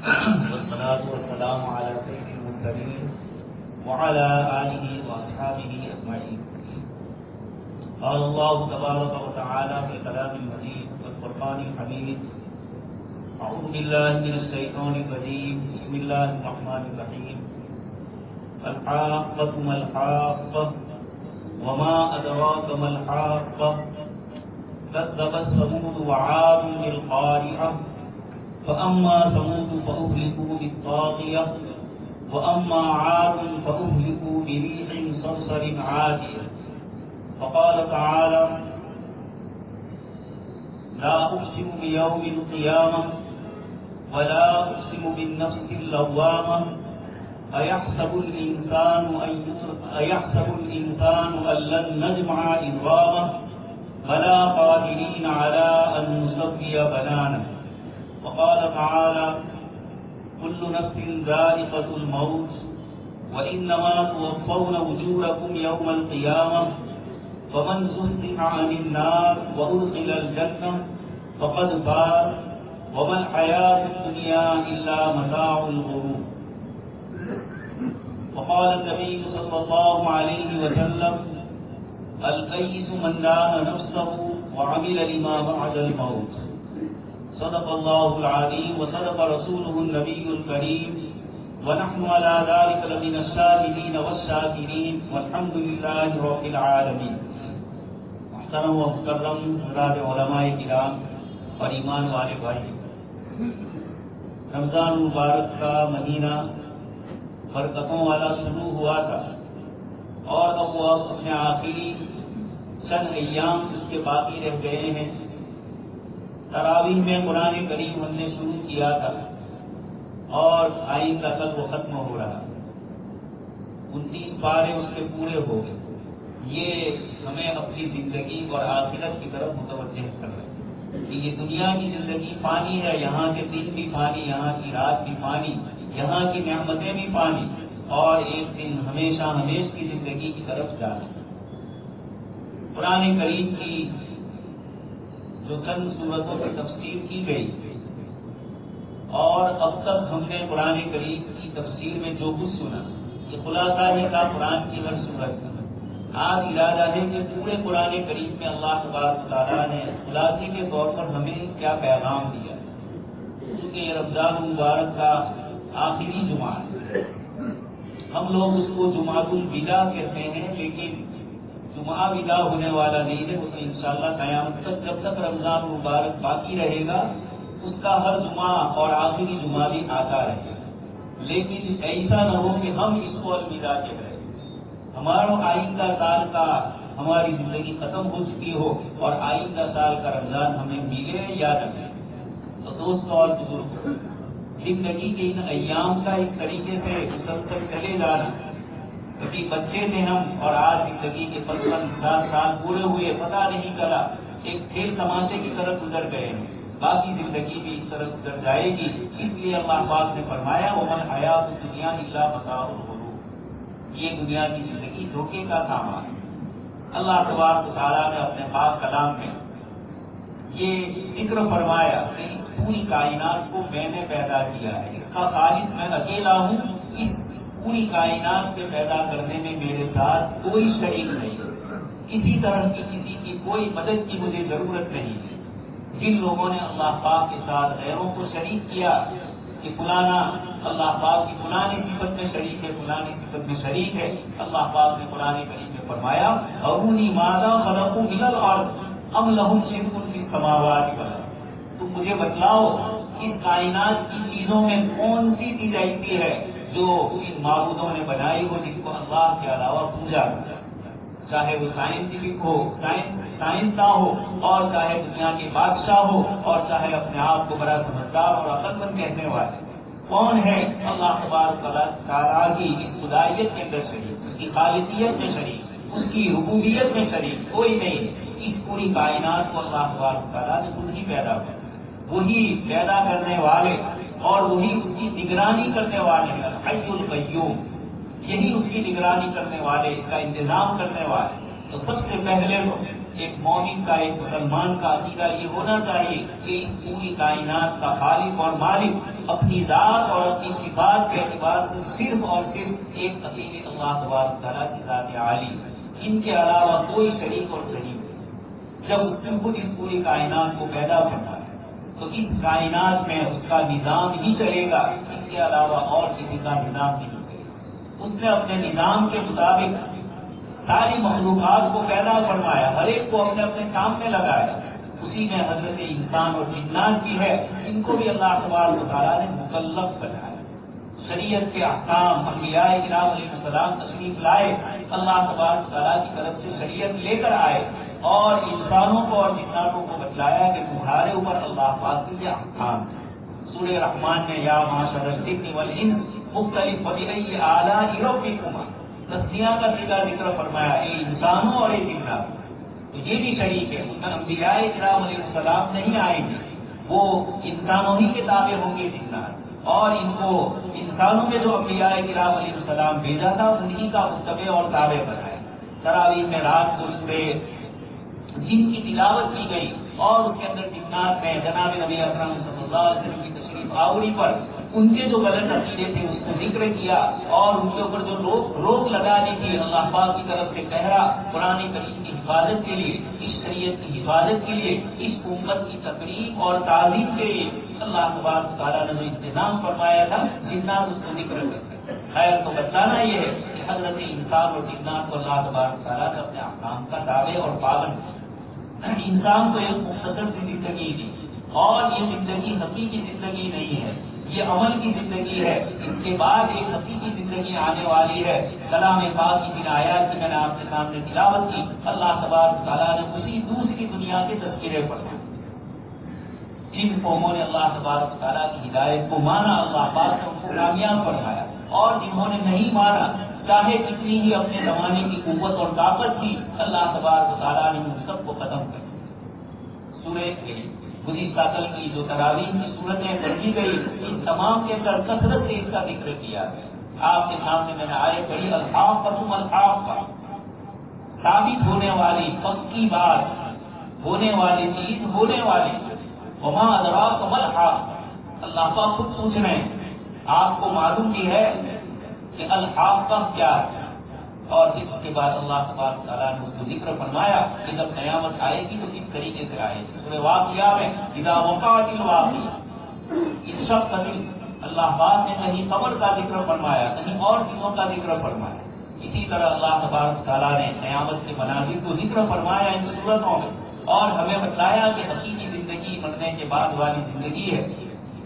والصلاة والسلام على سيد المرسلين وعلى آله وأصحابه أجمعين. قال الله تبارك وتعالى في الكلام المجيد والفرقان الحميد: أعوذ بالله من الشيطان الرجيم. بسم الله الرحمن الرحيم. الحاقة ما الحاقة وما أدراك ما الحاقة كذبت ثمود وعاد بالقارعة فأما ثمود فأهلكوا بالطاغية وأما عاد فأهلكوا بريح صرصر عاتية. وقال تعالى: لا أقسم بيوم القيامة ولا أقسم بالنفس اللوامة أيحسب الإنسان أن لن نجمع عظامه بلى قادرين على أن نسوي بنانه. وقال تعالى: كل نفس ذائقة الموت وإنما توفون أجوركم يوم القيامة فمن زحزح عن النار وأدخل الجنة فقد فاز وما الحياة الدنيا إلا متاع الغرور. وقال النبي صلى الله عليه وسلم: الكيس من دان نفسه وعمل لما بعد الموت. صدق الله العظيم وصدق رسوله النبي الكريم ونحن على ذلك لمن الشاهدين والشاكرين والحمد لله رب العالمين. محترم و مکرم حضرات علماء کرام اور ایمان والے بھائی، رمضان مبارک کا مہینہ برکتوں والا شروع ہوا تھا اور اب وہ اپنے آخری چند ایام اس کے باقی رہ گئے ہیں. تراویح میں قرآن کریم ہم نے شروع کیا تھا اور آئندہ کل وہ ختم ہو رہا. 29 پارے اس کے پورے ہو گئے. یہ ہمیں اپنی زندگی اور آخرت کی طرف متوجہ کر رہا ہے کہ یہ دنیا کی زندگی فانی ہے، یہاں کے دن بھی فانی، یہاں کی رات بھی فانی، یہاں کی نعمتیں بھی فانی، اور ایک دن ہمیشہ ہمیش کی زندگی کی طرف جانا. قرآن کریم کی جو چند صورتوں کی تفسیر کی گئی اور اب تک ہم نے قرآن کریم کی تفسیر میں جو کچھ سنا، یہ خلاصہ ہی کا قرآن کی ہر صورت کا. آج ارادہ ہے کہ پورے قرآن کریم میں اللہ تبارک و تعالیٰ نے خلاصے کے طور پر ہمیں کیا پیغام دیا. چونکہ یہ رمضان مبارک کا آخری جمعہ ہے، ہم لوگ اس کو جمعۃ الوداع کہتے ہیں، لیکن جمعہ ودا ہونے والا نہیں ہے. وہ تو انشاءاللہ قیامت تک جب تک رمضان مبارک باقی رہے گا اس کا ہر جمعہ اور آخری جمعہ بھی آتا رہے گا. لیکن ایسا نہ ہو کہ ہم اس کو الوداع کہہ رہے ہیں، ہمارا آئندہ سال کا ہماری زندگی ختم ہو چکی ہو اور آئندہ سال کا رمضان ہمیں ملے یا نہ ملے. تو دوست اور بزرگ، زندگی کے ان ایام کا اس طریقے سے مسلسل چلے جانا، کبھی بچے تھے ہم اور آج زندگی کے 55 سال پورے ہوئے، پتہ نہیں چلا، ایک کھیل تماشے کی طرف گزر گئے ہیں. باقی زندگی بھی اس طرح گزر جائے گی. اس لیے اللہ پاک نے فرمایا: وَمَا الْحَيَاةُ الدُّنْيَا إِلَّا مَتَاعُ الْغُرُورِ. یہ دنیا کی زندگی دھوکے کا سامان ہے. اللہ تبارک و تعالیٰ نے اپنے پاک کلام میں یہ ذکر فرمایا کہ اس پوری کائنات کو میں نے پیدا کیا ہے، اس کا خالق میں اکیلا ہوں. اس پوری کائنات کے پیدا کرنے میں میرے ساتھ کوئی شریک نہیں ہے، کسی طرح کی کسی کی کوئی مدد کی مجھے ضرورت نہیں ہے. جن لوگوں نے اللہ پاک کے ساتھ غیروں کو شریک کیا کہ فلانا اللہ پاک کی فلانی صفت میں شریک ہے، فلانی صفت میں شریک ہے، اللہ پاک نے قرآن کریم میں فرمایا: ارونی ماذا خلقوا من الارض ام لهم شرک فی السماوات والارض. تم مجھے بتلاؤ اس کائنات کی چیزوں میں کون سی چیز ایسی ہے جو ان معبودوں نے بنائی ہو، جن کو اللہ کے علاوہ پوجا کرتا ہے. چاہے وہ سائنٹیفک ہو، سائنسداں ہو، اور چاہے دنیا کے بادشاہ ہو، اور چاہے اپنے آپ کو بڑا سمجھدار اور عقل مند کہنے والے. کون ہے اللہ تبارک تعالیٰ کی اس خدائیت کے اندر شریک، اس کی خالقیت میں شریک، اس کی ربوبیت میں شریک؟ کوئی نہیں. اس پوری کائنات کو اللہ تبارک تعالیٰ نے خود ہی پیدا کیا. وہی پیدا کرنے والے اور وہی اس کی نگرانی کرنے والے ہیں. الحی القیوم، یہی اس کی نگرانی کرنے والے، اس کا انتظام کرنے والے. تو سب سے پہلے تو ایک مومن کا، ایک مسلمان کا عقیدہ یہ ہونا چاہیے کہ اس پوری کائنات کا خالق اور مالک اپنی ذات اور اپنی صفات کے اعتبار سے صرف اور صرف ایک اکیلے اللہ تبارک تعالیٰ کی ذات عالی ہے، ان کے علاوہ کوئی شریک اور شریک نہیں۔ جب اس نے خود اس پوری کائنات کو پیدا فرمایا تو اس کائنات میں اس کا نظام ہی چلے گا، اس کے علاوہ اور کسی کا نظام نہیں چلے گا۔ اس نے اپنے نظام کے مطابق ساری مخلوقات کو پیدا فرمایا، ہر ایک کو اپنے اپنے کام میں لگایا، اسی میں حضرت انسان اور جنات بھی ہے، ان کو بھی اللہ تبارک و تعالیٰ نے مکلف بنایا۔ شریعت کے احکام انبیاء کرام علیہ السلام تشریف لائے، اللہ تبارک و تعالیٰ کی طرف سے شریعت لے کر آئے اور انسانوں کو اور جناتوں کو بتلایا کہ تمہارے اوپر اللہ پاک کے یہ احکام ہے۔ سورہ رحمان نے یا معاشر الجن والانس مختلف فبأي آلاء ربكما تسنیہ کا سیدھا ذکر فرمایا، اے انسانوں اور اے جناتوں، تو یہ بھی شریک ہے، ان میں انبیاء کرام علیہ السلام نہیں آئیں گے، وہ انسانوں ہی کے تابع ہوں گے جنات، اور ان کو انسانوں میں جو انبیاء کرام علیہ السلام بھیجا تھا انہی کا متبع اور تابع بنایا۔ تراویح میں رات کو سورہ جن کی تلاوت کی گئی اور اس کے اندر جنات میں جناب نبی اکرم صلی اللہ علیہ وسلم کی تشریف آوری پر ان کے جو غلط عقیدے تھے اس کو ذکر کیا اور ان کے اوپر جو روک لگانی تھی اللہ پاک کی طرف سے پہرا قرآن کریم کی حفاظت کے لیے، اس شریعت کی حفاظت کے لیے، اس امت کی تقریب اور تعظیم کے لیے اللہ تبارک تعالیٰ نے جو انتظام فرمایا تھا، جنات اس کو ذکر کرتے۔ خیر تو بتانا یہ ہے کہ حضرت انسان اور جنات کو اللہ تبارک تعالیٰ نے اپنے احکام کا تابع اور پابند کیا۔ انسان تو ایک مختصر سی زندگی دی اور یہ زندگی حقیقی زندگی نہیں ہے، یہ عمل کی زندگی ہے، اس کے بعد ایک حقیقی زندگی آنے والی ہے۔ کلام پاک کی جن آیات کی میں نے آپ کے سامنے تلاوت کی، اللہ تبارک تعالیٰ نے اسی دوسری دنیا کے تذکرے فرمائے۔ جن قوموں نے اللہ تبارک تعالیٰ کی ہدایت کو مانا اللہ پاک نے ان کو کامیاب فرمایا، اور جنہوں نے نہیں مانا چاہے کتنی ہی اپنے زمانے کی قوت اور طاقت تھی، اللہ تبارک تعالیٰ نے ان سب کو ختم کر دیا۔ سورہ گزشتہ کل کی جو تراویح کی صورتیں پڑھی گئی، ان تمام کے اندر کثرت سے اس کا ذکر کیا گیا۔ آپ کے سامنے میں نے آیت پڑھی الحاقة الحاقة، ثابت ہونے والی پکی بات، ہونے والی چیز ہونے والی۔ وما ادراک ما الحاقة، اللہ پاک خود پوچھ رہے ہیں آپ کو معلوم بھی ہے کہ الحاقہ کیا ہے؟ اور پھر اس کے بعد اللہ تبارک تعالیٰ نے اس کو ذکر فرمایا کہ جب قیامت آئے گی تو کس طریقے سے آئے گی۔ سورہ واقعہ میں اذا وقعت الواقعہ، انشقت، اللہ پاک نے کہیں قبر کا ذکر فرمایا، کہیں اور چیزوں کا ذکر فرمایا۔ اسی طرح اللہ تبارک تعالیٰ نے قیامت کے مناظر کو ذکر فرمایا ان صورتوں میں، اور ہمیں بتلایا کہ حقیقی زندگی مرنے کے بعد والی زندگی ہے۔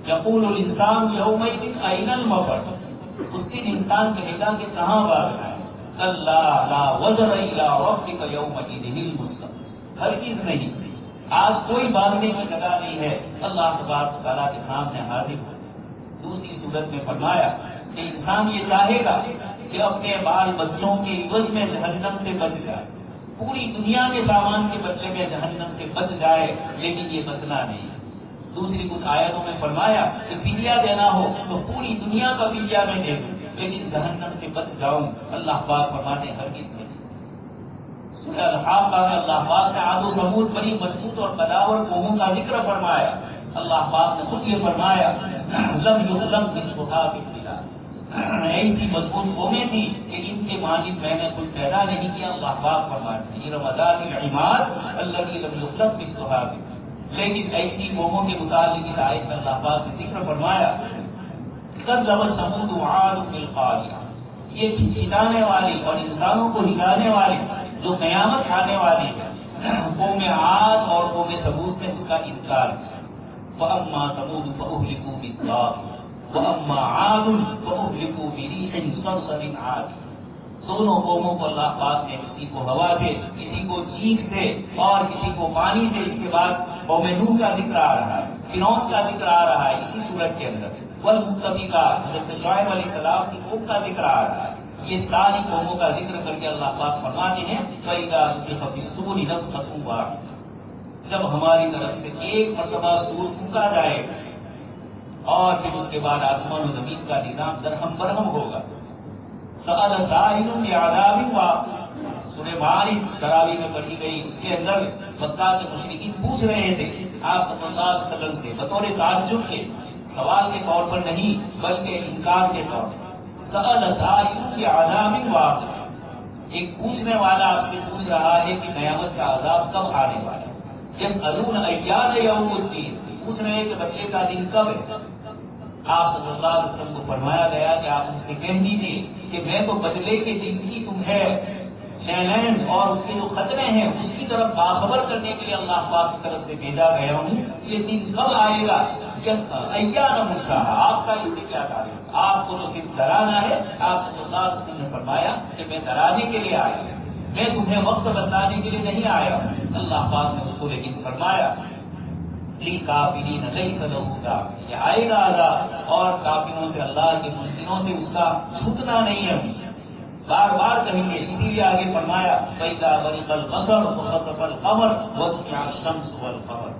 یقول الانسان یومئذ این المفر، اس دن انسان کہے گا کہ کہاں بھاگنا ہے۔ کلا لا وزر الی ربک یومئذ المستقر، ہرگز نہیں، آج کوئی بھاگنے کی جگہ نہیں ہے، اللہ تبارک تعالیٰ کے سامنے حاضر ہو۔ دوسری صورت میں فرمایا کہ انسان یہ چاہے گا کہ اپنے بال بچوں کے عوض میں جہنم سے بچ جائے، پوری دنیا کے سامان کے بدلے میں جہنم سے بچ جائے، لیکن یہ بچنا نہیں ہے۔ دوسری کچھ آیتوں میں فرمایا کہ فدیہ دینا ہو تو پوری دنیا کا فدیہ میں دے دوں، لیکن جہنم سے بچ جاؤں، اللہ پاک فرماتے ہرگز نہیں۔ سورہ الحاقہ میں اللہ پاک نے عاد و ثمود بڑی مضبوط اور قداور قوموں کا ذکر فرمایا۔ اللہ پاک نے خود یہ فرمایا لم یظلم مثلها فی البلاد، ایسی مضبوط قومیں تھیں کہ ان کے مانند میں نے خود پیدا نہیں کیا۔ اللہ پاک فرماتے ہیں ارم ذات العماد التي لم یخلق مثلها فی، لیکن ایسی قوموں کے متعلق اس آیت میں اللہ پاک نے ذکر فرمایا کذبت ثمود وعاد بالقاریہ، یہ ہلانے والی اور انسانوں کو ہلانے والی جو قیامت آنے والی ہے، قوم عاد اور قوم ثمود نے اس کا انکار کیا۔ فاما ثمود فاہلکوا بالطاغیہ واما عاد فاہلکوا بريح صرصر عاتیہ، دونوں قوموں کو اللہ پاک نے کسی کو ہوا سے، کسی کو چیخ سے اور کسی کو پانی سے، اس کے بعد قوم نوح کا ذکر آ رہا ہے، فرعون کا ذکر آ رہا ہے اسی صورت کے اندر، والمؤتفقات حضرت شاہب علیہ السلام کی قوم کا ذکر آ رہا ہے۔ یہ ساری قوموں کا ذکر کر کے اللہ پاک فرماتے ہیں فَإِذَا نُفِخَ فِي الصُّورِ نَفْخَةٌ وَاحِدَةٌ، جب ہماری طرف سے ایک مرتبہ سور پھونکا جائے اور پھر اس کے بعد آسمان و زمین کا نظام درہم برہم ہوگا۔ سأل سائل بعذاب واقع، سورہ معارج تراویح میں پڑھی گئی، اس کے اندر مکہ کے مشرکین پوچھ رہے تھے آپ صلی اللہ علیہ وسلم سے بطور تعجب کے، سوال کے طور پر نہیں بلکہ انکار کے طور پر، سأل سائل بعذاب واقع، ایک پوچھنے والا آپ سے پوچھ رہا ہے کہ قیامت کا عذاب کب آنے والا ہے، یسألون ایان یوم الدین، پوچھ رہے ہیں کہ بدلے کا دن کب ہے۔ آپ صلی اللہ علیہ وسلم کو فرمایا گیا کہ آپ ان سے کہہ دیجیے کہ میں تو بدلے کے دن کی تمہیں چیلنج اور اس کے جو خطرے ہیں اس کی طرف باخبر کرنے کے لیے اللہ پاک کی طرف سے بھیجا گیا ہوں، یہ دن کب آئے گا، ایان مرساہا، آپ کا اس سے کیا تعلق، آپ کو تو صرف ڈرانا ہے۔ آپ صلی اللہ علیہ وسلم نے فرمایا کہ میں ڈرانے کے لیے آیا ہوں، میں تمہیں وقت بتلانے کے لیے نہیں آیا ہوں۔ اللہ پاک نے اس کو لیکن فرمایا للکافرین لیس لہ دافع، یہ آئے گا عذاب اور کافروں سے، اللہ کے منکروں سے اس کا چھوٹنا نہیں ہے، بار بار کہیں گے۔ اسی لیے آگے فرمایا فَإِذَا بَرِقَ الْبَصَرُ وَخَسَفَ الْقَمَرُ وَجُمِعَ الشَّمْسُ وَالْقَمَرُ،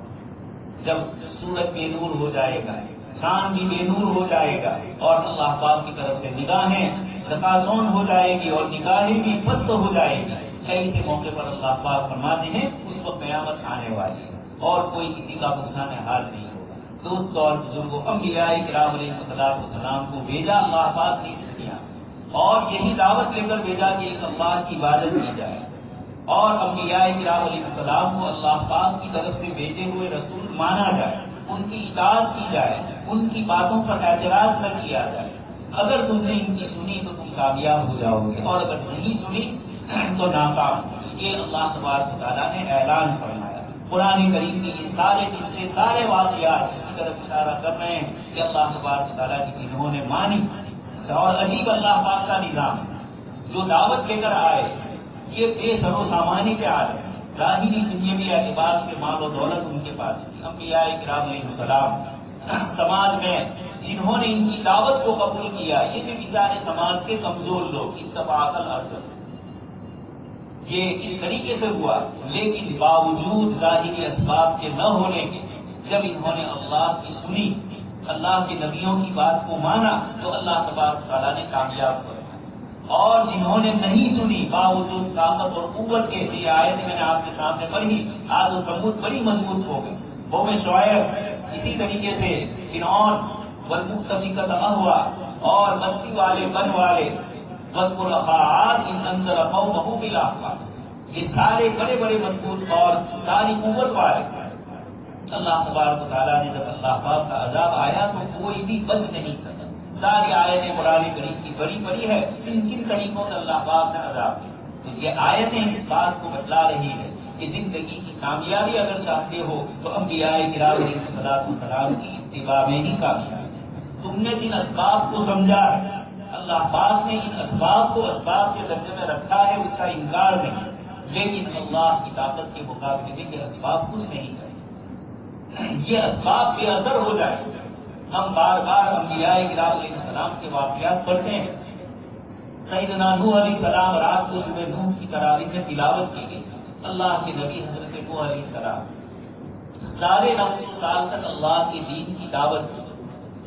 جب سورج بے نور ہو جائے گا، چاند بھی بے نور ہو جائے گا اور اللہ پاک کی طرف سے نگاہیں چکاچوند ہو جائے گی اور نگاہیں بھی پست ہو جائے گی، ایسے موقع پر اللہ پاک فرماتے ہیں اس وقت قیامت آنے والی ہے اور کوئی کسی کا پرسان حال نہیں ہوگا۔ دوستوں اور بزرگوں، انبیاء کرام علیہ السلام کو بھیجا اللہ پاک نے اس دنیا اور یہی دعوت لے کر بھیجا کہ ایک اللہ کی عبادت کی جائے، اور انبیاء کرام علیہ السلام کو اللہ پاک کی طرف سے بھیجے ہوئے رسول مانا جائے، ان کی اطاعت کی جائے، ان کی باتوں پر اعتراض نہ کیا جائے۔ اگر تم نے ان کی سنی تو تم کامیاب ہو جاؤ گے اور اگر نہیں سنی تو ناکام ہو۔ یہ اللہ تبارک و تعالیٰ نے اعلان فرمایا۔ قرآن کریم کے یہ سارے قصے، سارے واقعات اس کی طرف اشارہ کر رہے ہیں کہ اللہ تبارک و تعالیٰ کی جنہوں نے مانی، اور عجیب اللہ پاک کا نظام ہے، جو دعوت لے کر آئے یہ بے سر و سامانی کے عالم، ظاہری دنیاوی اعتبار سے مال و دولت ان کے پاس تھی۔ انبیاء کرام علیہ السلام سماج میں جنہوں نے ان کی دعوت کو قبول کیا، یہ بھی بیچارے سماج کے کمزور لوگ، اتباع الارض، یہ اس طریقے سے ہوا، لیکن باوجود ظاہری اسباب کے نہ ہونے کے جب انہوں نے اللہ کی سنی، اللہ کے نبیوں کی بات کو مانا تو اللہ تبارک تعالیٰ نے کامیاب کیا، اور جنہوں نے نہیں سنی باوجود طاقت اور قوت کے، یہ آیت میں نے آپ کے سامنے پڑھی، عاد و ثمود بڑی مضبوط ہو گئی، قوم شعیب اسی طریقے سے، فرعون والمؤتفکۃ اہوا اور بستی والے بن والے، واذکر اخا عاد اذ انذر قومہ بالاحقاف، یہ سارے بڑے بڑے مضبوط اور ساری قوت والے۔ اللہ تبارک و تعالیٰ نے جب اللہ پاک کا عذاب آیا تو کوئی بھی بچ نہیں سکا۔ ساری آیتیں قرآن کریم کی بڑی بڑی ہے، کن کن طریقوں سے اللہ پاک نے عذاب دیا، تو یہ آیتیں اس بات کو بتلا رہی ہے کہ زندگی کی کامیابی اگر چاہتے ہو تو انبیاء کرام علیہ السلام کی اتباع میں ہی کامیابی۔ تم نے جن اسباب کو سمجھا ہے، اللہ پاک نے ان اسباب کو اسباب کے درجے میں رکھا ہے، اس کا انکار نہیں، لیکن اللہ کی طاقت کے مقابلے میں یہ اسباب کچھ نہیں کرے، یہ اسباب بے اثر ہو جائے۔ ہم بار بار انبیاء کرام علیہ السلام کے واقعات پڑھتے ہیں۔ سیدنا نوح علیہ السلام، رات کو سورہ نوح کی تراویح میں تلاوت کی گئی، اللہ کے نبی حضرت نوح علیہ السلام 950 سال تک اللہ کے دین کی دعوت دی،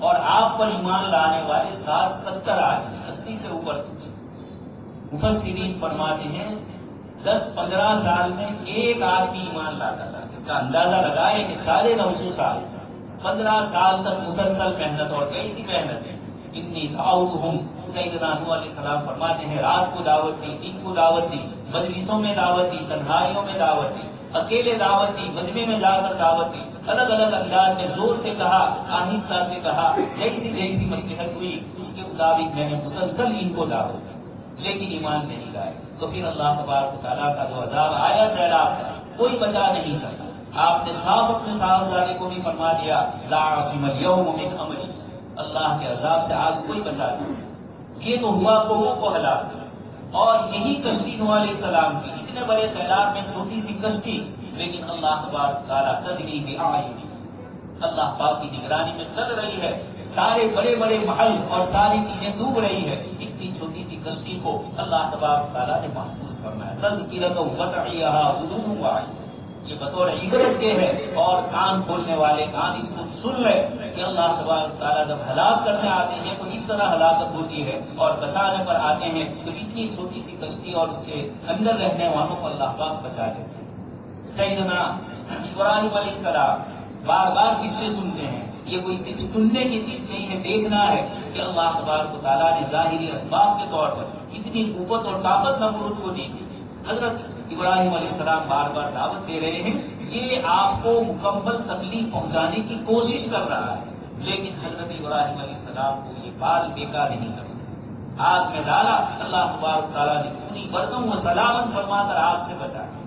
اور آپ پر ایمان لانے والے 60-70 آئے، 80 سے اوپر۔ مفسرین فرماتے ہیں 10-15 سال میں ایک آدمی ایمان لاتا تھا۔ اس کا اندازہ لگائے کہ 950 سال 15 سال تک مسلسل محنت، اور کیسی محنت ہے۔ انی دعوتہم، سیدنا نوح علیہ السلام فرماتے ہیں رات کو دعوت دی، دن کو دعوت دی، مجلسوں میں دعوت دی، تنہائیوں میں دعوت دی، اکیلے دعوت دی، مجمع میں جا کر دعوت دی، الگ الگ انداز میں زور سے کہا، آہستہ سے کہا، جیسی جیسی مصلحت ہوئی اس کے مطابق میں نے مسلسل ان کو دعوت دی، لیکن ایمان نہیں لائے۔ تو پھر اللہ تبارک و تعالیٰ کا جو عذاب آیا سیلاب کا، کوئی بچا نہیں سکا۔ آپ نے صاف اپنے صاحبزادے کو بھی فرما دیا لا عاصم اليوم من امر اللہ، اللہ کے عذاب سے آج کوئی بچا نہیں۔ یہ تو ہوا قوموں کو ہلاک، اور یہی کشتی نوح علیہ السلام کی، اتنے بڑے سیلاب میں چھوٹی سی کشتی، لیکن اللہ تبارک تعالیٰ تجری بأعیننا، اللہ پاک کی نگرانی میں چل رہی ہے، سارے بڑے بڑے محل اور ساری چیزیں ڈوب رہی ہے، اتنی چھوٹی سی کشتی کو اللہ تبارک تعالیٰ نے محفوظ فرمایا۔ تذکرۃ وتعیھا اذن واعی، یہ بطور عبرت کے ہے، اور کان کھولنے والے کان اس کو سن لے کہ اللہ تبارک تعالیٰ جب ہلاک کرنے آتے ہیں تو اس طرح ہلاکت ہوتی ہے، اور بچانے پر آتے ہیں تو اتنی چھوٹی سی کشتی اور اس کے اندر رہنے والوں کو اللہ پاک بچا لیتے ہیں۔ سیدنا ابراہیم علیہ السلام بار بار قصے سنتے ہیں، یہ کوئی صرف سننے کی چیز نہیں ہے، دیکھنا ہے کہ اللہ تبارک و تعالیٰ نے ظاہری اسباب کے طور پر کتنی قوت اور طاقت نمرود کو دی تھی۔ حضرت ابراہیم علیہ السلام بار بار دعوت دے رہے ہیں، یہ آپ کو مکمل تکلیف پہنچانے کی کوشش کر رہا ہے، لیکن حضرت ابراہیم علیہ السلام کو یہ بال بیکار نہیں کر سکتا۔ آگ میں ڈالا، اللہ تبارک تعالیٰ نے پوری برکم و سلامت فرما کر آگ سے بچایا۔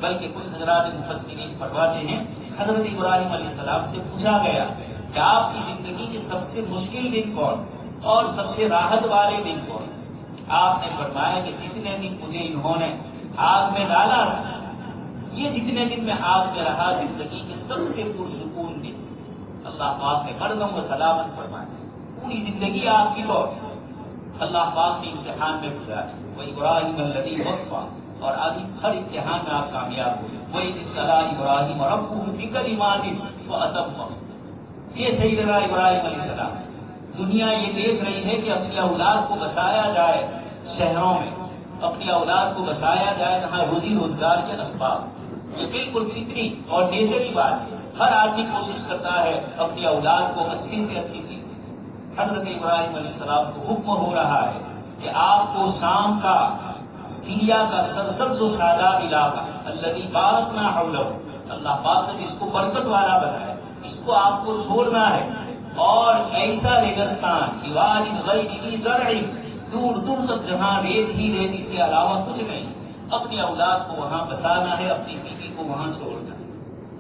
بلکہ کچھ حضرات مفسرین فرماتے ہیں حضرت ابراہیم علیہ السلام سے پوچھا گیا کہ آپ کی زندگی کے سب سے مشکل دن کون اور سب سے راحت والے دن کون؟ آپ نے فرمایا کہ جتنے دن مجھے انہوں نے آگ میں ڈالا، یہ جتنے دن میں آگ میں رہا زندگی کے سب سے پرسکون دن۔ اللہ پاک نے برکم و سلامت فرمایا، پوری زندگی آپ کی تو اللہ پاک نے امتحان میں گزاری۔ وَإِبْرَاهِيمَ الَّذِي وَفَّى، اور آدھی ہر امتحان میں آپ کامیاب ہوئے۔ وَإِذِ ابْتَلَىٰ إِبْرَاهِيمَ رَبُّهُ بِكَلِمَاتٍ فَأَتَمَّهُ۔ یہ سیدنا ابراہیم علیہ السلام، دنیا یہ دیکھ رہی ہے کہ اپنی اولاد کو بسایا جائے شہروں میں، اپنی اولاد کو بسایا جائے جہاں روزی روزگار کے اسباب، یہ بالکل فطری اور نیچری بات ہے۔ ہر آدمی کوشش کرتا ہے اپنی اولاد کو اچھی سے اچھی چیز۔ حضرت ابراہیم علیہ السلام کو حکم ہو رہا ہے کہ آپ کو شام کا، سیریا کا سرسبز و شاداب علاقہ الذی بارکنا حولہ، اللہ پاک نے جس کو برکت والا بنایا، اس کو آپ کو چھوڑنا ہے، اور ایسا ریگستان دیوار غیر ذی زرع، دور دور تک جہاں ریت ہی ریت، اس کے علاوہ کچھ نہیں، اپنی اولاد کو وہاں بسانا ہے، اپنی بیوی کو وہاں چھوڑنا ہے۔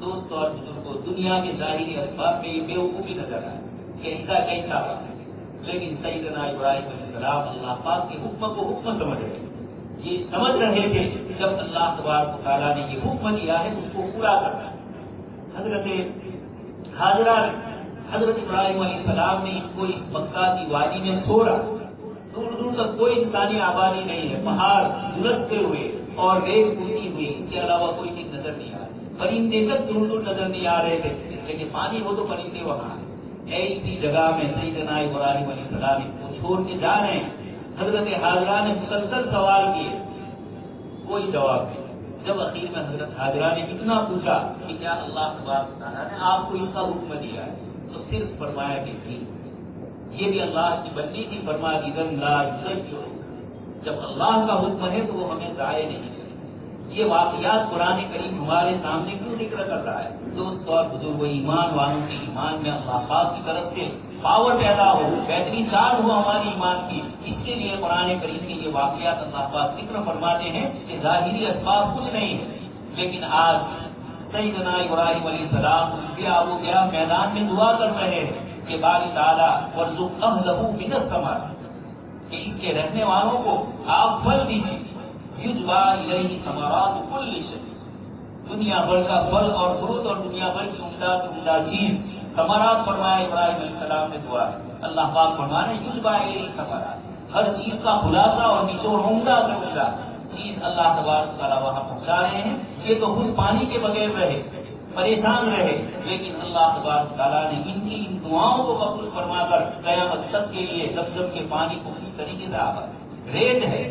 دوستو اور بزرگوں، دنیا کے ظاہری اسباب میں یہ بیوقوفی نظر آئے کہ ایسا کیسا ہوا، لیکن سیدنا ابراہیم علیہ السلام اللہ پاک کے حکم کو حکم سمجھ رہے، یہ سمجھ رہے تھے جب اللہ تبارک و تعالیٰ نے یہ حکم دیا ہے اس کو پورا کرنا۔ حضرت حاجرہ نے، حضرت ابراہیم علیہ السلام نے ان کو اس مکہ کی وادی میں چھوڑا، دور دور تک کوئی انسانی آبادی نہیں ہے، پہاڑ جلستے ہوئے اور ریت اڑتی ہوئی، اس کے علاوہ کوئی چیز نظر نہیں آ رہی، پرندے تک دور دور نظر نہیں آ رہے تھے، اس لیے کہ پانی ہو تو پرندے وہاں ہیں۔ ایسی جگہ میں سیدنا ابراہیم علیہ السلام ان کو چھوڑ کے جا رہے ہیں۔ حضرت حاجرہ نے مسلسل سوال کیے، کوئی جواب نہیں۔ جب اخیر میں حضرت حاجرہ نے اتنا پوچھا کہ کیا اللہ تبارک تعالیٰ نے آپ کو اس کا حکم دیا ہے، تو صرف فرمایا کہ جی، یہ بھی اللہ کی بندی تھی، فرما اذن لا یضیع، جب اللہ کا حکم ہے تو وہ ہمیں ضائع نہیں کرے۔ یہ واقعات قرآن کریم ہمارے سامنے کیوں ذکر کر رہا ہے؟ دوست اور بزرگوں، ایمان والوں کے ایمان میں اللہ پاک کی طرف سے پاور پیدا ہو، بہترین چارج ہو ہماری ایمان کی، اس کے لیے قرآن کریم کے یہ واقعات اللہ پاک ذکر فرماتے ہیں کہ ظاہری اسباب کچھ نہیں ہے، لیکن آج سیدنا ابراہیم علیہ السلام اس بے آب و گیا میدان میں دعا کر رہے ہیں کہ باری تعالیٰ وارزق اہلہ من الثمرات، کہ اس کے رہنے والوں کو آپ پھل دیجیے، یجبا الیہ ثمرات کل شیء، دنیا بھر کا پھل اور فروٹ اور دنیا بھر کی عمدہ سے عمدہ چیز، ثمرات فرمایا ابراہیم علیہ السلام نے دعا ہے، اللہ پاک فرمانے یجبا الیہ ثمرات، ہر چیز کا خلاصہ اور نچوڑ عمدہ سے عمدہ چیز اللہ تبارک تعالیٰ وہاں پہنچا رہے ہیں۔ یہ تو خود پانی کے بغیر رہے، پریشان رہے، لیکن اللہ تبارک تعالیٰ نے ان کی ان دعاؤں کو قبول فرما کر قیامت تک کے لیے زمزم کے پانی کو کس طریقے سے آبا، ریت ہے،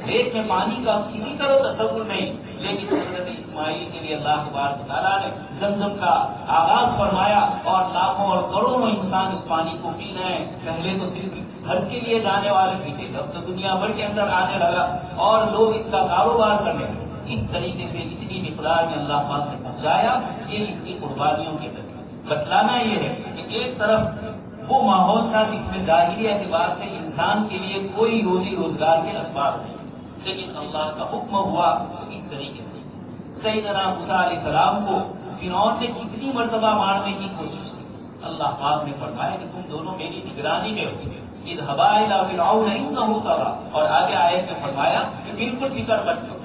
ریت میں پانی کا کسی طرح تصور نہیں، لیکن حضرت اسماعیل کے لیے اللہ تبارک تعالیٰ نے زمزم کا آغاز فرمایا، اور لاکھوں اور کروڑوں انسان اس پانی کو پی رہے ہیں۔ پہلے تو صرف حج کے لیے جانے والے پیتے تھے، اب تو دنیا بھر کے اندر آنے لگا اور لوگ اس کا کاروبار کرنے لگے۔ اس طریقے سے اتنی مقدار میں اللہ پاک نے پہنچایا، یہ ان کی قربانیوں کے ذریعے۔ بتلانا یہ ہے کہ ایک طرف وہ ماحول تھا جس میں ظاہری اعتبار سے انسان کے لیے کوئی روزی روزگار کے اسباب نہیں، لیکن اللہ کا حکم ہوا اس طریقے سے۔ سیدنا موسیٰ علیہ السلام کو فرعون نے کتنی مرتبہ مارنے کی کوشش کی، اللہ پاک نے فرمایا کہ تم دونوں میری نگرانی میں ہو، اذهبا الى فرعون انه طغى، اور آگے آیت میں فرمایا کہ بالکل فکر مت کرو،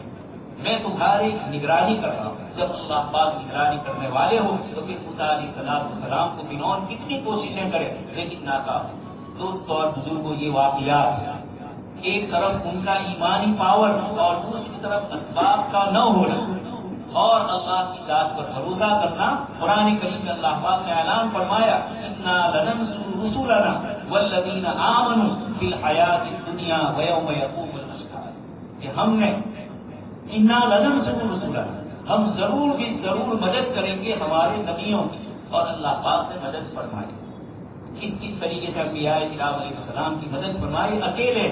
میں تمہاری نگرانی کر رہا ہوں۔ جب اللہ پاک نگرانی کرنے والے ہو تو پھر موسیٰ علیہ السلام کو فرعون کتنی کوششیں کرے لیکن ناکام۔ دوستو اور بزرگوں، یہ واقعات ایک طرف ان کا ایمانی پاور اور دوسری طرف اسباب کا نہ ہونا، اور اللہ کی ذات پر بھروسہ کرنا. قرآن کریم میں اللہ پاک نے اعلان فرمایا انا لننصر رسلنا والذین آمنوا فی الحیات الدنیا ویوم یقوم الاشہاد، کہ ہم نے انا لننصر رسلنا، ہم ضرور بھی ضرور مدد کریں گے ہمارے نبیوں کی. اور اللہ پاک نے مدد فرمائی. کس طریقے سے انبیاء کرام علیہ السلام کی مدد فرمائی؟ اکیلے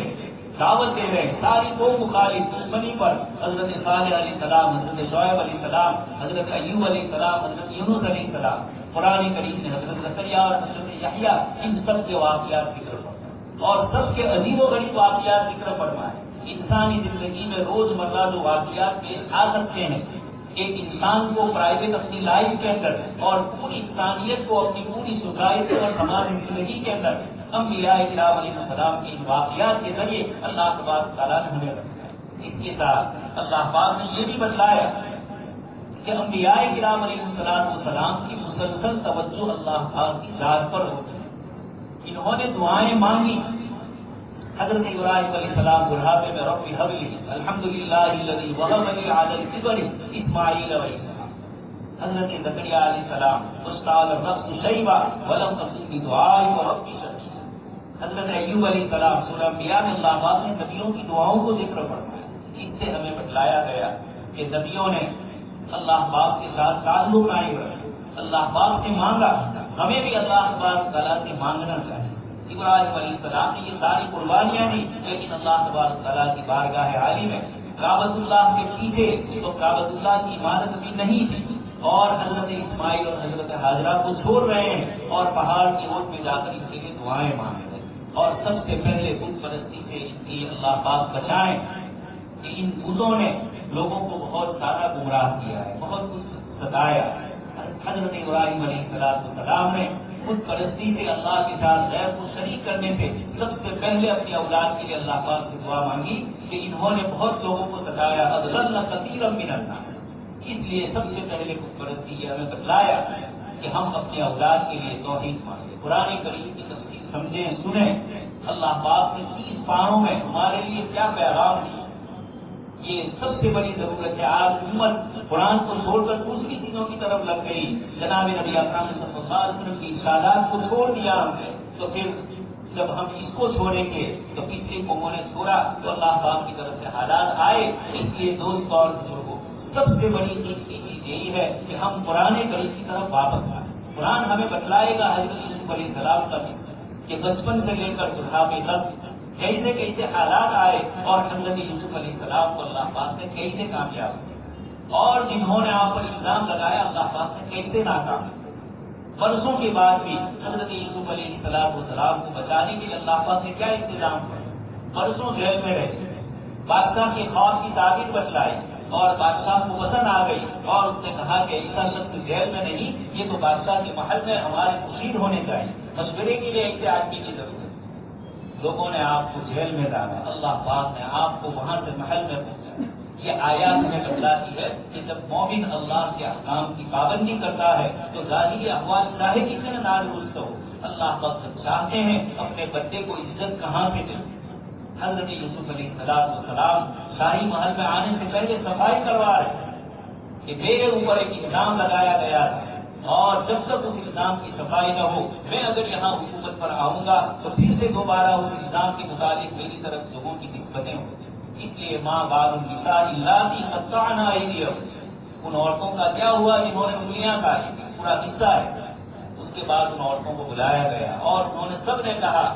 دعوت دے رہے ہیں، ساری قوم مخالف دشمنی پر. حضرت صاحب علیہ السلام، حضرت شعیب علیہ السلام، حضرت ایوب علیہ السلام، حضرت یونس علیہ السلام. قرآن کریم نے حضرت زکریا اور حضرت یحییٰ ان سب کے واقعات ذکر فرمائے اور سب کے عجیب و غریب واقعات ذکر فرمائے. انسانی زندگی میں روزمرہ جو واقعات پیش آ سکتے ہیں، ایک انسان کو پرائیویٹ اپنی لائف کے اندر اور پوری انسانیت کو اپنی پوری سوسائٹی اور سماجی زندگی کے اندر انبیاء کرام علیہ السلام کے ان واقعات کے ذریعے اللہ تبارک تعالیٰ نے ہمیں بتلایا. اس کے ساتھ اللہ پاک نے یہ بھی بتلایا کہ انبیاء کرام علیہ السلام کی مسلسل توجہ اللہ پاک کی ذات پر ہوتی ہے. انہوں نے دعائیں مانگی. حضرت ابراہیم علیہ السلام بڑھاپے میں رب هب لی الحمدللہ الذی وهب لی علی الکبر اسماعیل علیہ السلام. حضرت زکریا علیہ السلام استعال الرأس شیبا ولم تکن بدعائک رب شقیا. حضرت ایوب علیہ السلام سورہ انبیاء میں اللہ پاک نے نبیوں کی دعاؤں کو ذکر فرمایا. اس سے ہمیں بتلایا گیا کہ نبیوں نے اللہ پاک کے ساتھ تعلق قائم رکھا، اللہ پاک سے مانگا. ہمیں بھی اللہ تبارک تعالیٰ سے مانگنا چاہیے. ابراہیم علیہ السلام نے یہ ساری قربانیاں دی، لیکن اللہ تبارک تعالیٰ کی بارگاہ عالی میں کعبۃ اللہ کے پیچھے تو کعبۃ اللہ کی عمارت بھی نہیں تھی، اور حضرت اسماعیل اور حضرت حاجرہ کو چھوڑ رہے ہیں اور پہاڑ کی اوٹ پہ جا کر ان کے لیے دعائیں مانگ رہے ہیں. اور سب سے پہلے بت پرستی سے ان کی اللہ پاک بچائیں کہ ان بتوں نے لوگوں کو بہت سارا گمراہ کیا ہے، بہت کچھ ستایا. حضرت ابراہیم علیہ السلام نے بت پرستی سے اللہ کے ساتھ غیر کو شریک کرنے سے سب سے پہلے اپنی اولاد کے لیے اللہ پاک سے دعا مانگی کہ انہوں نے بہت لوگوں کو ستایا. اضللن کثیرا من الناس. اس لیے سب سے پہلے بت پرستی یہ ہمیں بتلایا کہ ہم اپنے اولاد کے لیے توحید مانگیں، قرآن کریم کی تفسیر سمجھیں سنیں. اللہ پاک نے 30 پاروں میں ہمارے لیے کیا پیغام دیا، یہ سب سے بڑی ضرورت ہے. آج امت قرآن کو چھوڑ کر دوسری چیزوں کی طرف لگ گئی. جناب نبی اکرم صلی اللہ علیہ وسلم کی ارشادات کو چھوڑ دیا ہم نے، تو پھر جب ہم اس کو چھوڑیں گے تو پچھلی قوموں نے چھوڑا تو اللہ پاک کی طرف سے حالات آئے. اس لیے دوست اور بزرگوں، سب سے بڑی قیمتی چیز یہی ہے کہ ہم قرآن کریم کی طرف واپس آئیں. قرآن ہمیں بتلائے گا حضرت یوسف علیہ السلام کا قصہ کہ بچپن سے لے کر بڑھاپے تک کیسے کیسے حالات آئے اور حضرت یوسف علیہ السلام کو اللہ پاک نے کیسے کامیاب کیا، اور جنہوں نے آپ پر الزام لگایا اللہ پاک نے کیسے ناکام کیا. برسوں کے بعد بھی حضرت یوسف علیہ السلام کو بچانے کے لیے اللہ پاک نے کیا انتظام کیا. برسوں جیل میں رہے، بادشاہ کے خواب کی تعبیر بتلائی اور بادشاہ کو پسند آ گئی اور اس نے کہا کہ ایسا شخص جیل میں نہیں، یہ تو بادشاہ کے محل میں ہمارے مشیر ہونے چاہیے. مشورے کے لیے ایسے آدمی کی ضرورت. لوگوں نے آپ کو جیل میں ڈالا، اللہ پاک نے آپ کو وہاں سے محل میں پہنچایا. یہ آیات ہمیں بتلاتی ہے کہ جب مومن اللہ کے احکام کی پابندی کرتا ہے تو ظاہری احوال چاہے کتنے نادرست ہو، اللہ پاک جب چاہتے ہیں اپنے بندے کو عزت کہاں سے دیں. حضرت یوسف علیہ السلام شاہی محل میں آنے سے پہلے صفائی کروا رہے کہ میرے اوپر ایک الزام لگایا گیا تھا، اور جب تک اس الزام کی صفائی نہ ہو میں اگر یہاں حکومت پر آؤں گا تو پھر سے دوبارہ اس الزام کے مطابق میری طرف لوگوں کی نسبتیں ہوں. اس لیے ماں بال النساء اللاتí قطعن ایدیہن، ان عورتوں کا کیا ہوا جنہوں نے انگلیاں کاٹی، پورا قصہ ہے. اس کے بعد ان عورتوں کو بلایا گیا اور انہوں نے سب نے کہا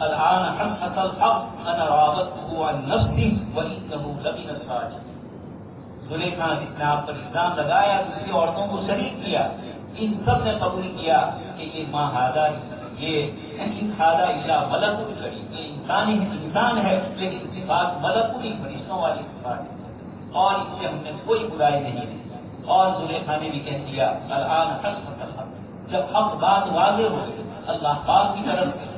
الآن حصحص الحق انا راودته عن نفسی وانہ لمن الصادقین. زلیخا جس نے آپ پر الزام لگایا دوسری عورتوں کو شریک کیا، ان سب نے قبول کیا کہ یہ ماں ہادہ یہ ان ہادہ الا ملک کریم، یہ انسان ہے لیکن صفات ملکوتی فرشتوں والی صفات ہے اور اس سے ہم نے کوئی برائی نہیں کی. اور زلیخا نے بھی کہہ دیا الآن حصحص الحق. جب حق بات واضح ہو اللہ پاک کی طرف سے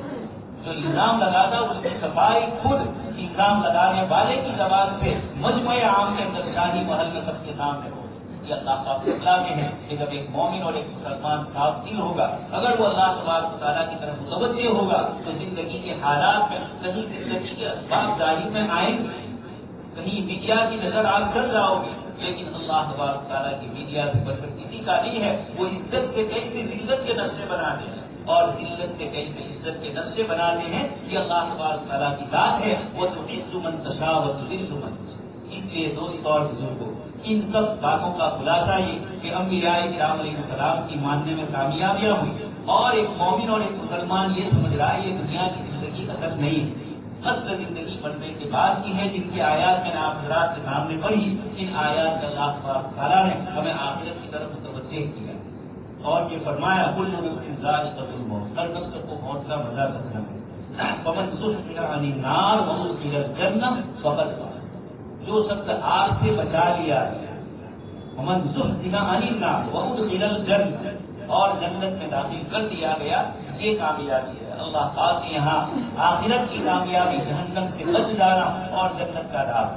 جو الزام لگاتا اس کی صفائی خود الزام لگانے والے کی زبان سے مجمع عام کے اندر شاہی محل میں سب کے سامنے ہو. یہ اللہ پاک اطلاع میں ہے کہ جب ایک مومن اور ایک مسلمان صاف دل ہوگا، اگر وہ اللہ تبارک و تعالیٰ کی طرف متوجہ ہوگا تو زندگی کے حالات میں کہیں زندگی کے اسباب ظاہر میں آئیں گے، کہیں میڈیا کی نظر آپ چل جاؤ گے لیکن اللہ تبارک تعالیٰ کی میڈیا سے بڑھ کر کسی کا نہیں ہے. وہ عزت سے کیسے ذلت کے نقشے بناتے ہیں اور ذلت سے کیسے عزت کے نقشے بناتے ہیں. یہ اللہ تبارک تعالیٰ کی ذات ہے. وہ تو عز من تشاء و تذل من. اس لیے دوست اور بزرگوں، ان سب باتوں کا خلاصہ یہ کہ انبیاء کرام علیہ السلام کی ماننے میں کامیابیاں ہوئی، اور ایک مومن اور ایک مسلمان یہ سمجھ رہا ہے یہ دنیا کی زندگی اصل نہیں ہے. اصل زندگی مرنے کے بعد کی ہے، جن کی آیات میں نے آپ حضرات کے سامنے پڑھی. ان آیات میں اللہ تبارک تعالیٰ نے ہمیں آخرت کی طرف متوجہ کیا اور یہ فرمایا کل نفس ذائقۃ الموت، ہر نفس کو موت کا مزہ چکھنا ہے. فمن زحزح عن النار وادخل الجنہ فقد فاز. جو شخص آگ سے بچا لیا گیا، فمن زحزح عن النار وادخل الجنہ، اور جنت میں داخل کر دیا گیا، یہ کامیابی ہے. اللہ پاک کے یہاں آخرت کی کامیابی جہنم سے بچ جانا اور جنت کا راہ.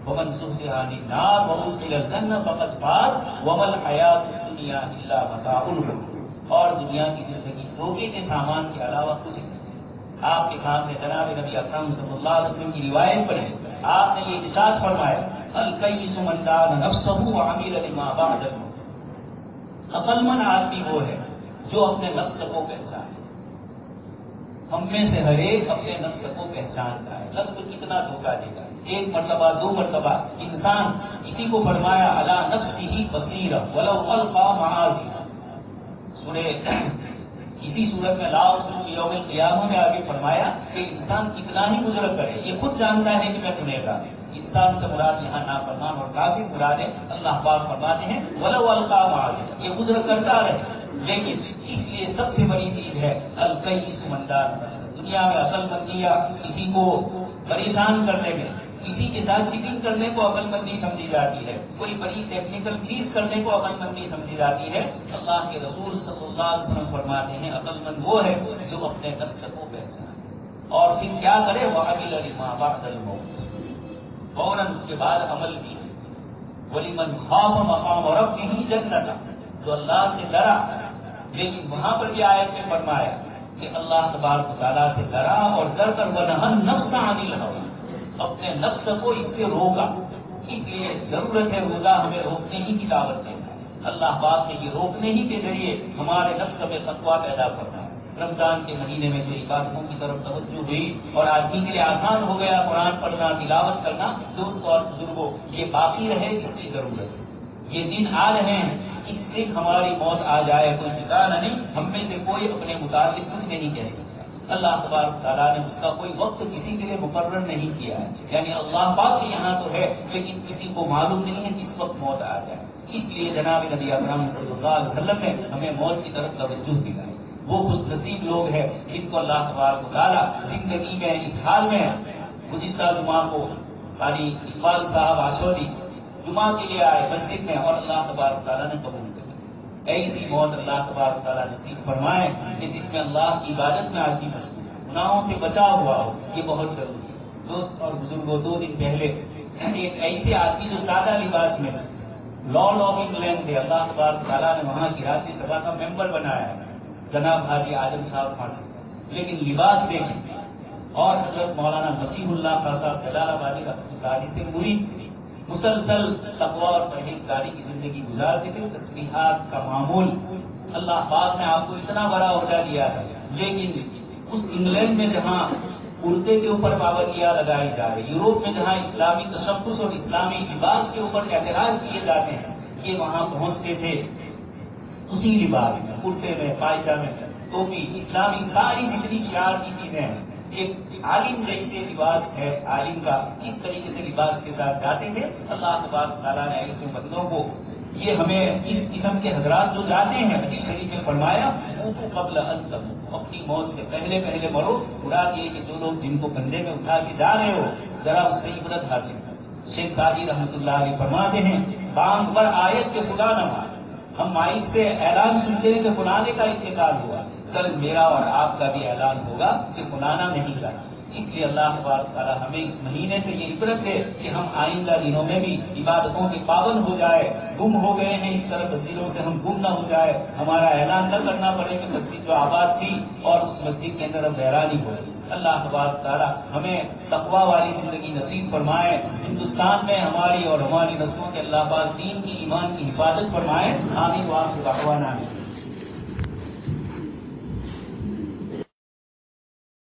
ومن زحزح عن النار وادخل الجنہ فقد فاز وما الحیاۃ الدنیا الا متاع الغرور. اور دنیا کی زندگی دھوکے کے سامان کے علاوہ کچھ نہیں. آپ کے سامنے جناب نبی اکرم صلی اللہ علیہ وسلم کی روایت پڑھی. آپ نے یہ ارشاد فرمایا الکیس من دان نفسہ وعمل لما بعد الموت. عقل مند آدمی وہ ہے جو اپنے نفس کو پہچانے. ہم میں سے ہر ایک اپنے نفس کو پہچانتا ہے. نفس کتنا دھوکہ دے گا، ایک مرتبہ دو مرتبہ. انسان کسی کو فرمایا علی نفسہ بصیرہ ولو القی معاذیرہ. اسی صورت میں لا اقسم بیوم القیامہ میں آگے فرمایا کہ انسان کتنا ہی گزر کرے یہ خود جانتا ہے کہ میں گنہگار. انسان سے مراد یہاں نافرمان اور کافر مراد ہے. اللہ پاک فرماتے ہیں ولو القی معاذیرہ، یہ گزر کرتا رہے. لیکن اس لیے سب سے بڑی چیز ہے الکیس من دان نفسہ. دنیا میں عقل مندیاں کسی کو پریشان کرنے میں، کسی کے ساتھ چیٹنگ کرنے کو عقل مندی سمجھی جاتی ہے، کوئی بڑی ٹیکنیکل چیز کرنے کو عقل مندی سمجھی جاتی ہے. اللہ کے رسول صلی اللہ علیہ وسلم فرماتے ہیں عقل مند وہ ہے جو اپنے نفس کو پہچانے اور پھر کیا کرے وعمل لما بعد الموت، فوراً اس کے بعد عمل بھی. وَلِمَنْ خَافَ مَقَامَ رَبِّهِ جَنَّتَ، جو اللہ سے ڈرا. لیکن وہاں پر بھی آیت میں فرمایا کہ اللہ تبارک و تعالیٰ سے ڈرا اور ڈر کر وَنَهَى النَّفْسَ عَنِ الْهَوَىٰ، اپنے نفس کو اس سے روکا. اس لیے ضرورت ہے روزہ ہمیں روکنے ہی کی دعوت دینا. اللہ پاک نے یہ روکنے ہی کے ذریعے ہمارے نفس میں تقویٰ پیدا فرمایا. رمضان کے مہینے میں جو عبادتوں کی طرف توجہ ہوئی اور آدمی کے لیے آسان ہو گیا قرآن پڑھنا، تلاوت کرنا. دوست اور بزرگوں، یہ باقی رہے کس کی ضرورت ہے. یہ دن آ رہے ہیں، کس دن ہماری موت آ جائے کوئی ٹھکانا نہیں. ہم میں سے کوئی اپنے متعلق کچھ نہیں کہہ سکتا. اللہ تبارک تعالیٰ نے اس کا کوئی وقت کسی کے لیے مقرر نہیں کیا ہے. یعنی اللہ پاک کے یہاں تو ہے لیکن کسی کو معلوم نہیں ہے کس وقت موت آ جائے. اس لیے جناب نبی اکرم صلی اللہ علیہ وسلم نے ہمیں موت کی طرف توجہ دلائی. وہ خوش نصیب لوگ ہیں جن کو اللہ تبارک تعالیٰ زندگی میں اس حال میں. گزشتہ جمعہ کو قاری اقبال صاحب آچودی جمعہ کے لیے آئے مسجد میں اور اللہ تبارک تعالیٰ نے قبول کر. ایسی موت اللہ تبارک تعالیٰ نصیب فرمائے کہ جس میں اللہ کی عبادت میں آدمی مشغول ہے، گناہوں سے بچا ہوا ہو. یہ بہت ضروری ہے. دوست اور بزرگوں، 2 دن پہلے ایک ایسے آدمی جو سادہ لباس میں لارڈ آف انگلینڈ تھے، اللہ تبارک تعالیٰ نے وہاں کی راجیہ سبھا کا ممبر بنایا ہے، جناب حاجی عالم صاحب پھانسی. لیکن لباس دیکھیں. اور حضرت مولانا مسیح اللہ خان صاحب جلال آبادی رحمۃ اللہ علیہ سے مرید تھے. مسلسل تقویٰ اور پرہیزگاری کی زندگی گزارتے تھے. تسبیحات کا معمول. اللہ پاک نے آپ کو اتنا بڑا عہدہ دیا تھا، لیکن اس انگلینڈ میں جہاں کرتے کے اوپر پابندیاں لگائی جا رہی، یوروپ میں جہاں اسلامی تشخص اور اسلامی لباس کے اوپر اعتراض کیے جاتے ہیں، یہ وہاں پہنچتے تھے اسی لباس میں، کرتے میں، پائجامے میں، ٹوپی، اسلامی ساری جتنی شعار کی چیزیں ہیں. ایک عالم جیسے لباس ہے عالم کا، کس طریقے سے لباس کے ساتھ جاتے تھے. اللہ تبارک تعالیٰ نے ایسے بندوں کو، یہ ہمیں اس قسم کے حضرات جو جاتے ہیں، حدیث شریف میں فرمایا موتوا قبل ان تموتوا، اپنی موت سے پہلے مرو. مراد یہ کہ جو لوگ جن کو کندھے میں اٹھا کے جا رہے ہو ذرا اس سے عبرت حاصل کرو. شیخ سعدی رحمۃ اللہ علیہ فرماتے ہیں بانگ پر آیت کے خدا نہ مان. ہم مائک سے اعلان سنتے ہیں کہ فلانے کا انتقال ہوا، کل میرا اور آپ کا بھی اعلان ہوگا کہ فلانا نہیں رہا. اس لیے اللہ تبارک تعالیٰ ہمیں اس مہینے سے یہ عبرت ہے کہ ہم آئندہ دنوں میں بھی عبادتوں کے پابند ہو جائے. گم ہو گئے ہیں اس طرح مسجدوں سے ہم گم نہ ہو جائے. ہمارا اعلان نہ کرنا پڑے کہ مسجد جو آباد تھی اور اس مسجد کے اندر اب ویرانی ہو رہی. اللہ تبارک تعالیٰ ہمیں تقوی والی زندگی نصیب فرمائے، ہندوستان میں ہماری اور ہماری نسلوں کے اللہ پاک دین کی ایمان کی حفاظت فرمائے. آمین. وآخر دعوانا